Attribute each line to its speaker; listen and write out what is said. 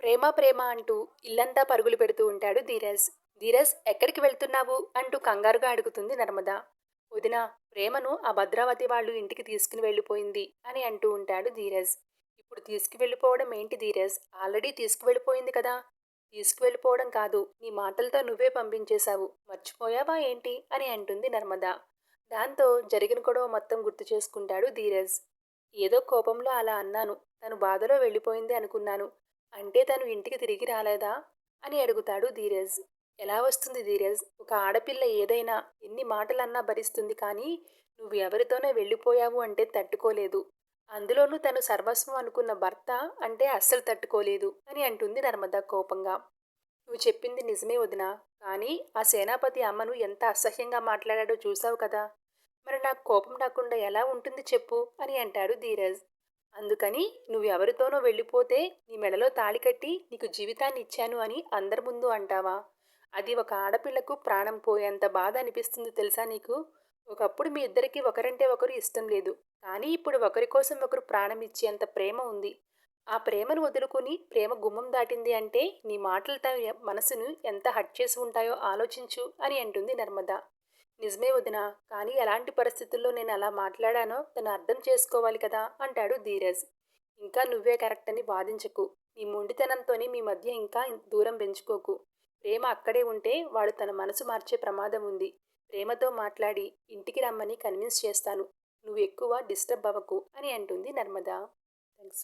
Speaker 1: ప్రేమ ప్రేమ అంటూ ఇల్లంతా పరుగులు పెడుతూ ఉంటాడు ధీరజ్. ధీరజ్ ఎక్కడికి వెళ్తున్నావు అంటూ కంగారుగా అడుగుతుంది నర్మద. వదిన, ప్రేమను ఆ భద్రావతి వాళ్ళు ఇంటికి తీసుకుని వెళ్ళిపోయింది అని అంటూ ఉంటాడు ధీరజ్. ఇప్పుడు తీసుకువెళ్ళిపోవడం ఏంటి ధీరజ్? ఆల్రెడీ తీసుకువెళ్ళిపోయింది కదా. తీసుకువెళ్ళిపోవడం కాదు, నీ మాటలతో నువ్వే పంపించేశావు, మర్చిపోయావా ఏంటి అని అంటుంది నర్మద. దాంతో జరిగిన గొడవ మొత్తం గుర్తు చేసుకుంటాడు ధీరజ్. ఏదో కోపంలో అలా అన్నాను, తను బాధలో వెళ్ళిపోయింది అనుకున్నాను. అంటే తను ఇంటికి తిరిగి రాలేదా అని అడుగుతాడు ధీరజ్. ఎలా వస్తుంది ధీరజ్? ఒక ఆడపిల్ల ఏదైనా ఎన్ని మాటలన్నా భరిస్తుంది, కానీ నువ్వు ఎవరితోనో వెళ్ళిపోయావు అంటే తట్టుకోలేదు. అందులోనూ తను సర్వస్వం అనుకున్న భర్త అంటే అస్సలు తట్టుకోలేదు అని అంటుంది నర్మద కోపంగా. నువ్వు చెప్పింది నిజమే వదినా, కానీ ఆ సేనాపతి అమ్మను ఎంత అసహ్యంగా మాట్లాడాడో చూసావు కదా. మరి నాకు కోపం రాకుండా ఎలా ఉంటుంది చెప్పు అని అంటాడు ధీరజ్. అందుకని నువ్వెవరితోనో వెళ్ళిపోతే నీ మెడలో తాళి కట్టి నీకు జీవితాన్ని ఇచ్చాను అని అందరి ముందు అంటావా? అది ఒక ఆడపిల్లకు ప్రాణం పోయేంత బాధ అనిపిస్తుంది తెలుసా నీకు? ఒకప్పుడు మీ ఇద్దరికి ఒకరంటే ఒకరు ఇష్టం లేదు, కానీ ఇప్పుడు ఒకరి కోసం ఒకరు ప్రాణం ఇచ్చేంత ప్రేమ ఉంది. ఆ ప్రేమను వదులుకుని ప్రేమ గుమ్మం దాటింది అంటే నీ మాటలు తన మనసును ఎంత హట్ చేసి ఉంటాయో ఆలోచించు అని అంటుంది నర్మద. నిజమే వదినా, కానీ ఎలాంటి పరిస్థితుల్లో నేను అలా మాట్లాడానో తను అర్థం చేసుకోవాలి కదా అంటాడు ధీరజ్. ఇంకా నువ్వే కరెక్ట్ అని వాదించకు. నీ మొండితనంతోనే మీ మధ్య ఇంకా దూరం పెంచుకోకు. ప్రేమ అక్కడే ఉంటే వాడు తన మనసు మార్చే ప్రమాదం ఉంది. ప్రేమతో మాట్లాడి ఇంటికి రమ్మని కన్విన్స్ చేస్తాను. నువ్వు ఎక్కువ డిస్టర్బ్ అవ్వకు అని అంటుంది నర్మద. థ్యాంక్స్.